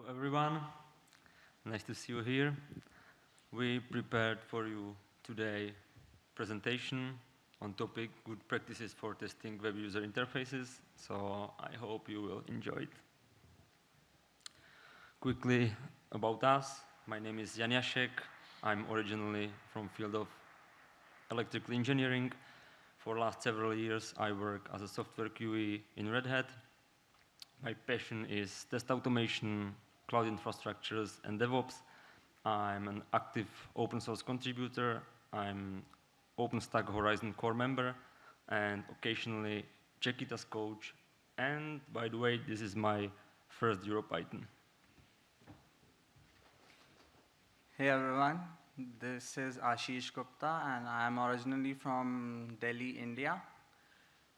Hello everyone, nice to see you here. We prepared for you today presentation on topic good practices for testing web user interfaces, so I hope you will enjoy it. Quickly about us, my name is Jašek. I'm originally from field of electrical engineering. For last several years I work as a software QE in Red Hat. My passion is test automation, cloud infrastructures, and DevOps. I'm an active open source contributor. I'm OpenStack Horizon core member, and occasionally check it as coach. And by the way, this is my first EuroPython. Hey everyone, this is Ashish Gupta and I am originally from Delhi, India.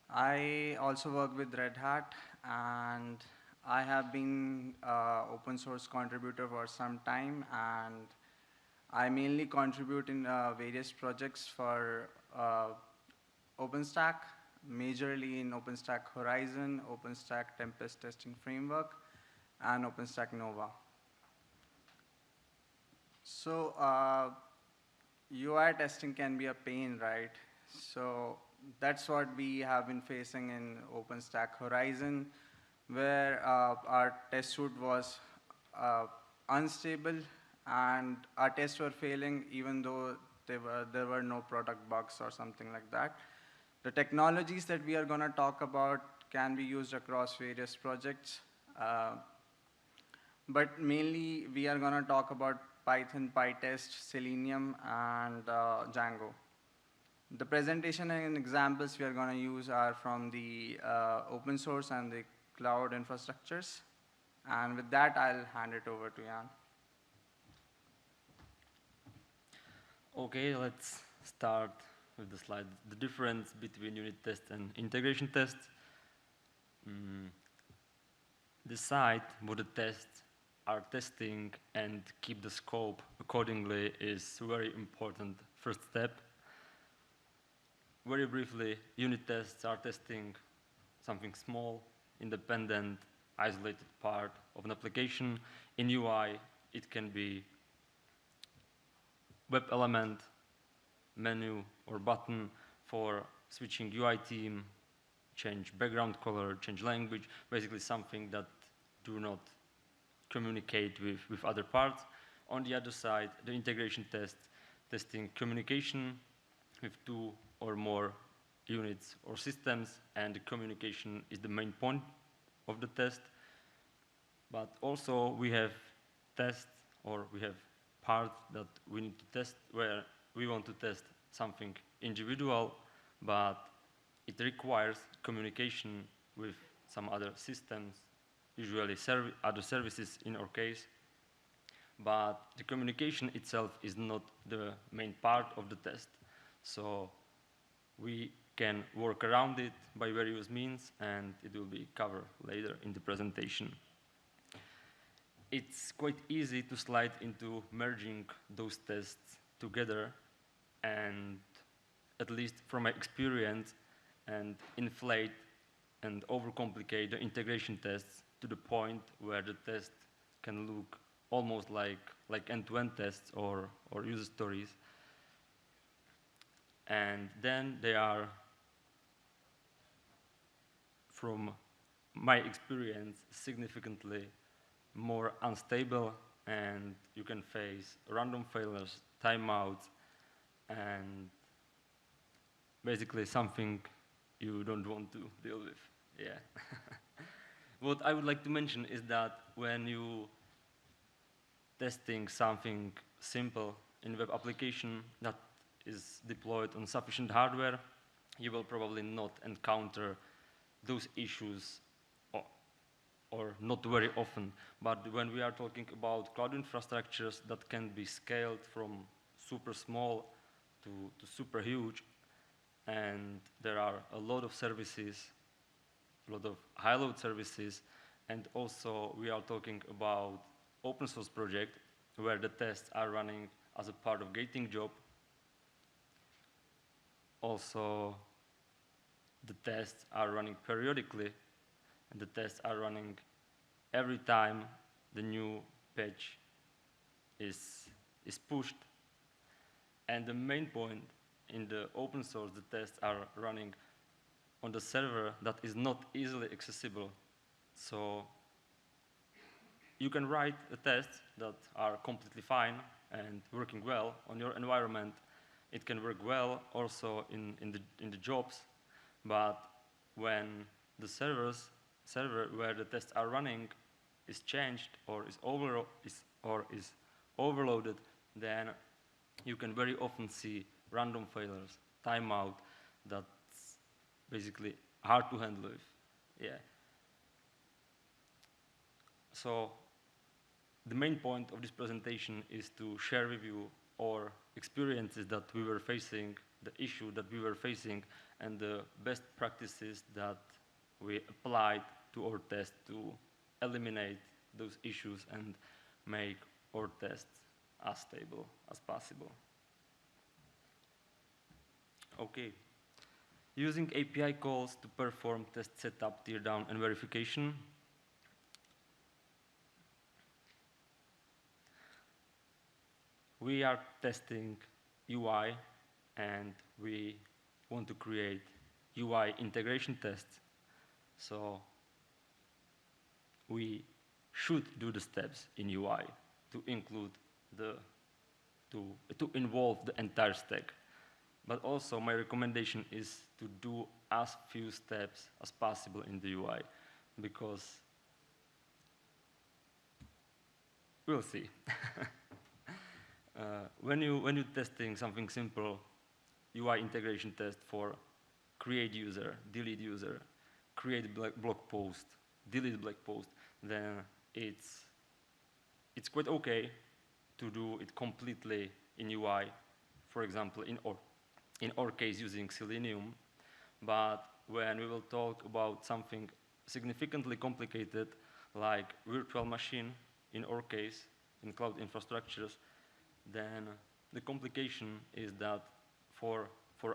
I also work with Red Hat and I have been open source contributor for some time, and I mainly contribute in various projects for OpenStack, majorly in OpenStack Horizon, OpenStack Tempest Testing Framework, and OpenStack Nova. So UI testing can be a pain, right? So that's what we have been facing in OpenStack Horizon, where our test suite was unstable and our tests were failing even though there were no product bugs or something like that. The technologies that we are going to talk about can be used across various projects, but mainly we are going to talk about Python, PyTest, Selenium, and Django. The presentation and examples we are going to use are from the open source and the cloud infrastructures. And with that, I'll hand it over to Jan. Okay, let's start with the slide. The difference between unit test and integration test. Decide what the tests are testing and keep the scope accordingly is a very important first step. Very briefly, unit tests are testing something small, independent, isolated part of an application. In UI, it can be web element, menu, or button for switching UI theme, change background color, change language, basically something that do not communicate with other parts. On the other side, the integration test, testing communication with two or more units or systems, and the communication is the main point of the test. But also we have tests, or we have parts that we need to test where we want to test something individual, but it requires communication with some other systems, usually other services in our case. But the communication itself is not the main part of the test. So we can work around it by various means, and it will be covered later in the presentation. It's quite easy to slide into merging those tests together, and at least from my experience, and inflate and overcomplicate the integration tests to the point where the test can look almost like end-to-end tests or user stories. And then they are, from my experience, significantly more unstable, and you can face random failures, timeouts, and basically something you don't want to deal with. Yeah. What I would like to mention is that when you testing something simple in web application that is deployed on sufficient hardware, you will probably not encounter those issues or not very often. But when we are talking about cloud infrastructures that can be scaled from super small to super huge, and there are a lot of services, a lot of high-load services, and also we are talking about open source project where the tests are running as a part of gating job. Also, the tests are running periodically, and the tests are running every time the new patch is pushed. And the main point in the open source, the tests are running on the server that is not easily accessible. So you can write the tests that are completely fine and working well on your environment. It can work well also in the jobs, but when the server where the tests are running is changed or is overloaded, then you can very often see random failures, timeout, that's basically hard to handle with. Yeah. So the main point of this presentation is to share with you our experiences that we were facing, the issue that we were facing, and the best practices that we applied to our test to eliminate those issues and make our tests as stable as possible. Okay. Using API calls to perform test setup, teardown, and verification. We are testing UI, and we want to create UI integration tests. So we should do the steps in UI to include to involve the entire stack. But also my recommendation is to do as few steps as possible in the UI, because we'll see. When you're testing something simple, UI integration test for create user, delete user, create blog post, delete blog post, then it's quite okay to do it completely in UI, for example, in our case using Selenium. But when we will talk about something significantly complicated, like virtual machine, in our case, in cloud infrastructures, then the complication is that for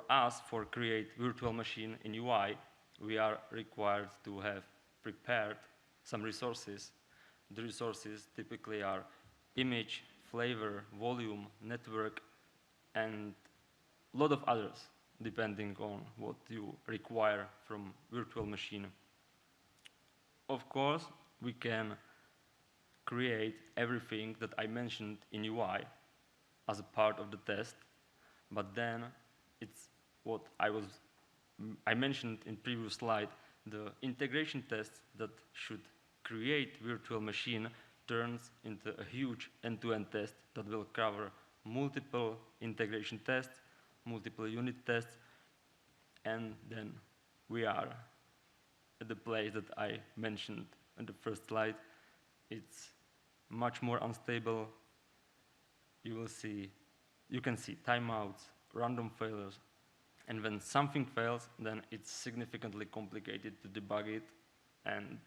us, for create virtual machine in UI, we are required to have prepared some resources. The resources typically are image, flavor, volume, network, and a lot of others, depending on what you require from virtual machine. Of course, we can create everything that I mentioned in UI as a part of the test, but then it's what I mentioned in previous slide, the integration test that should create virtual machine turns into a huge end-to-end test that will cover multiple integration tests, multiple unit tests, and then we are at the place that I mentioned in the first slide. It's much more unstable. You can see timeouts, random failures, and when something fails, then it's significantly complicated to debug it and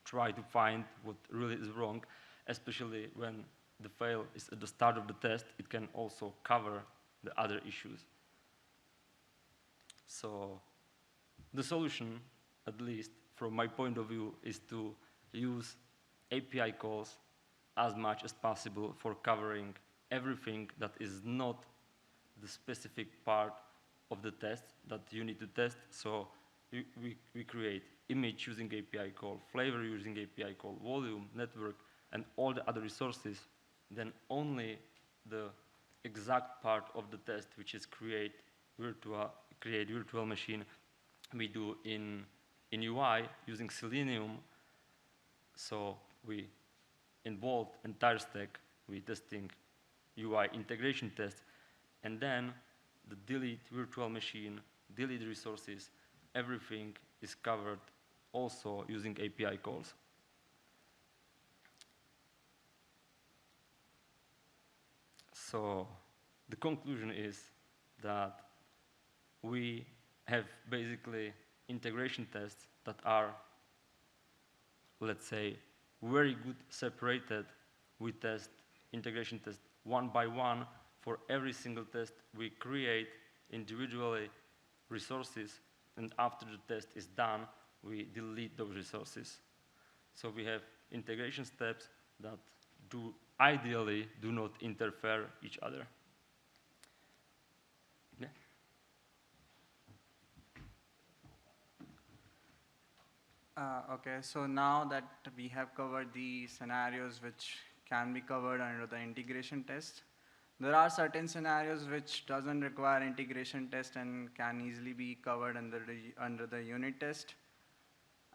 try to find what really is wrong, especially when the fail is at the start of the test. It can also cover the other issues. So the solution, at least from my point of view, is to use API calls as much as possible for covering everything that is not the specific part of the test that you need to test. So we create image using API call, flavor using API call, volume, network, and all the other resources. Then only the exact part of the test, which is create virtual machine, we do in UI using Selenium. So we involved entire stack. We testing UI integration test, and then the delete virtual machine, delete resources, everything is covered also using API calls. So the conclusion is that we have basically integration tests that are, let's say, very good separated. We test integration tests one by one. For every single test, we create individually resources, and after the test is done, we delete those resources. So we have integration steps that ideally do not interfere each other. Yeah. Okay, so now that we have covered the scenarios which can be covered under the integration test, there are certain scenarios which doesn't require integration test and can easily be covered under the unit test.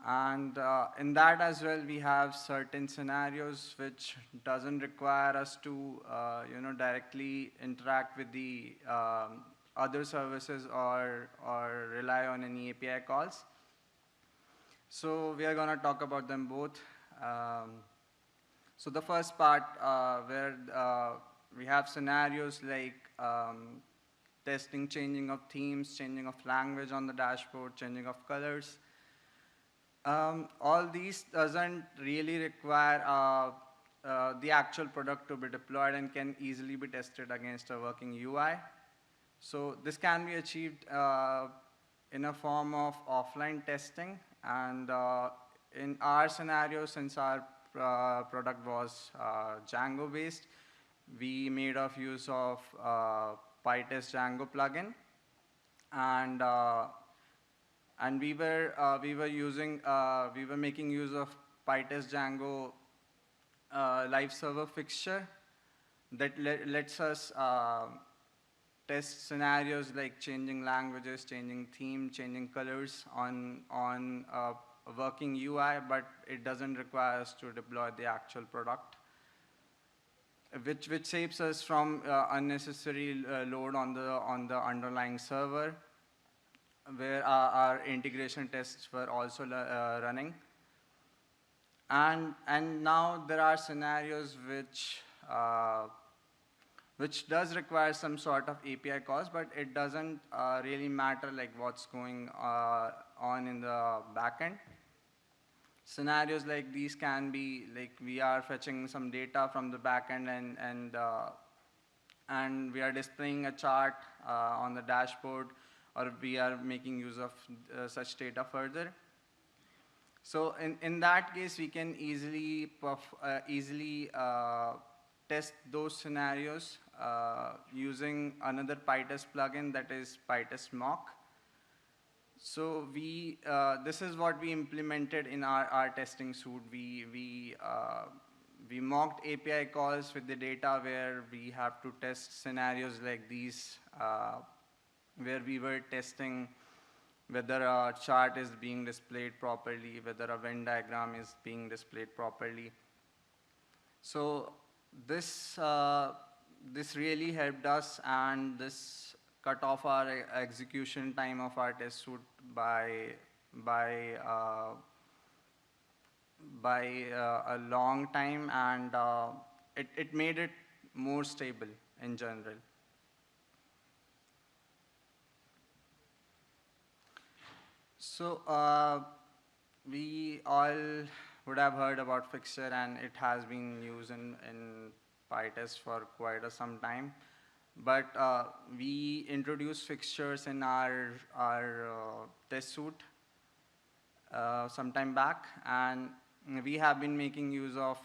And in that as well, we have certain scenarios which doesn't require us to, directly interact with the other services or rely on any API calls. So we are going to talk about them both. So the first part where we have scenarios like testing, changing of themes, changing of language on the dashboard, changing of colors. All these doesn't really require the actual product to be deployed and can easily be tested against a working UI. So this can be achieved in a form of offline testing. And in our scenario, since our product was Django based, we made of use of PyTest Django plugin. And we were making use of PyTest Django live server fixture that lets us test scenarios like changing languages, changing theme, changing colors on a working UI, but it doesn't require us to deploy the actual product, which saves us from unnecessary load on the underlying server, where our integration tests were also running. And now there are scenarios which does require some sort of API calls, but it doesn't really matter like what's going on in the backend. Scenarios like these can be like we are fetching some data from the backend and we are displaying a chart on the dashboard, or we are making use of such data further. So in that case, we can easily test those scenarios using another PyTest plugin, that is PyTest mock. So this is what we implemented in our testing suite. We mocked API calls with the data where we have to test scenarios like these, where we were testing whether a chart is being displayed properly, whether a Venn diagram is being displayed properly. So this really helped us, and this cut off our execution time of our test suite by a long time, and it made it more stable in general. So we all would have heard about Fixture, and it has been used in PyTest for quite some time. But we introduced fixtures in our test suite some time back, and we have been making use of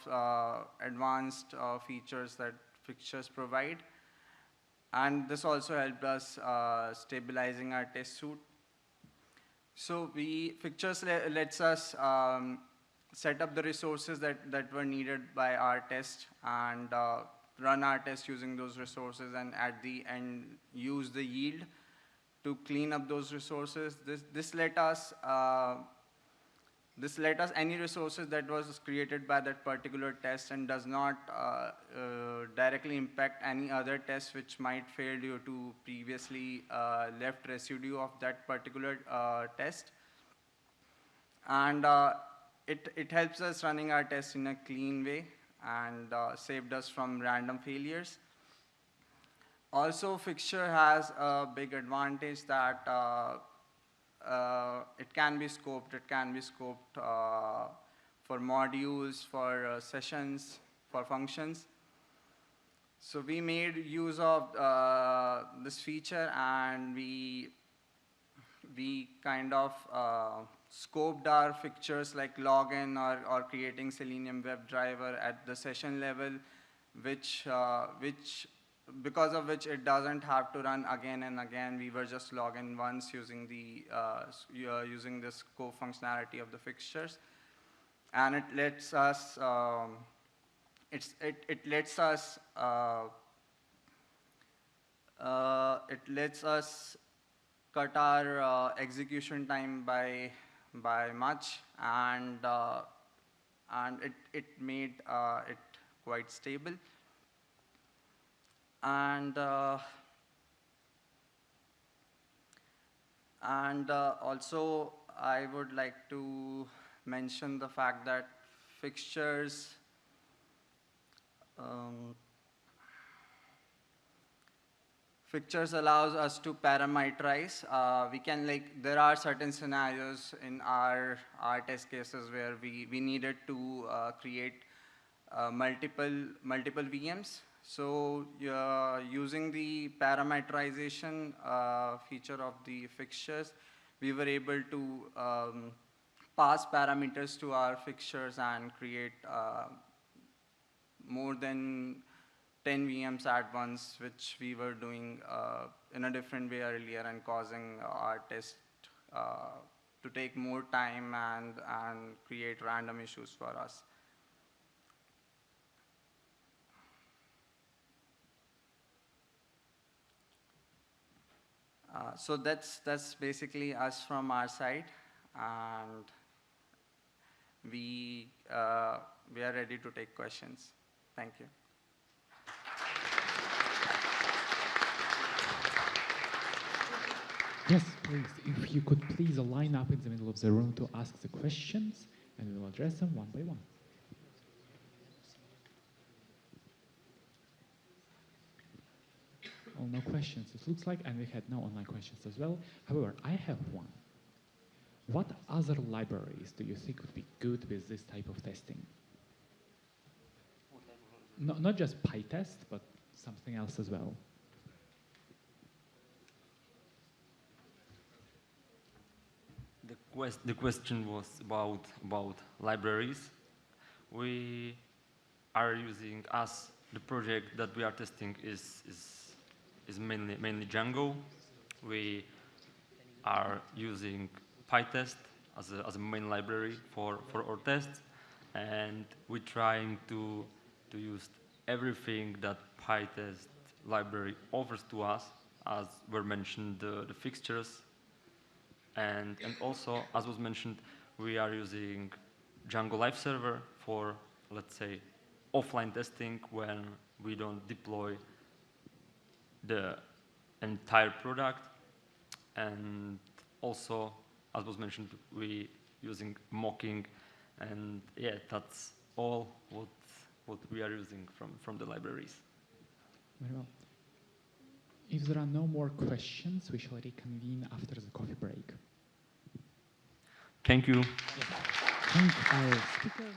advanced features that fixtures provide. And this also helped us stabilizing our test suite. So fixtures lets us set up the resources that were needed by our test, and run our test using those resources, and at the end use the yield to clean up those resources. This let us any resources that was created by that particular test and does not directly impact any other tests which might fail due to previously left residue of that particular test. And it helps us running our tests in a clean way, and saved us from random failures. Also, Fixture has a big advantage that it can be scoped. It can be scoped for modules, for sessions, for functions. So we made use of this feature, and we kind of scoped our fixtures like login or creating Selenium WebDriver at the session level, which because of which it doesn't have to run again and again. We were just login once using using the scope functionality of the fixtures, and it lets us it lets us cut our execution time by much, and it made it quite stable. And also, I would like to mention the fact that fixtures fixtures allows us to parameterize. We can, like, there are certain scenarios in our test cases where we needed to create multiple VMs. So using the parameterization feature of the fixtures, we were able to pass parameters to our fixtures and create more than 10 VMs at once, which we were doing in a different way earlier and causing our test to take more time and create random issues for us. So that's basically us from our side, and we are ready to take questions. Thank you. Yes, please. If you could please line up in the middle of the room to ask the questions, and we will address them one by one. Oh, no questions, it looks like, and we had no online questions as well. However, I have one. What other libraries do you think would be good with this type of testing? No, not just PyTest, but something else as well. The question was about libraries. We are using, as the project that we are testing is mainly Django. We are using PyTest as a main library for our tests, and we're trying to use everything that PyTest library offers to us, as were mentioned, the fixtures, and also, as was mentioned, we are using Django Live Server for, let's say, offline testing when we don't deploy the entire product. And also, as was mentioned, we using mocking, and yeah, that's all what we are using from the libraries. Very well. If there are no more questions, we shall reconvene after the coffee break. Thank you. Thank our speakers.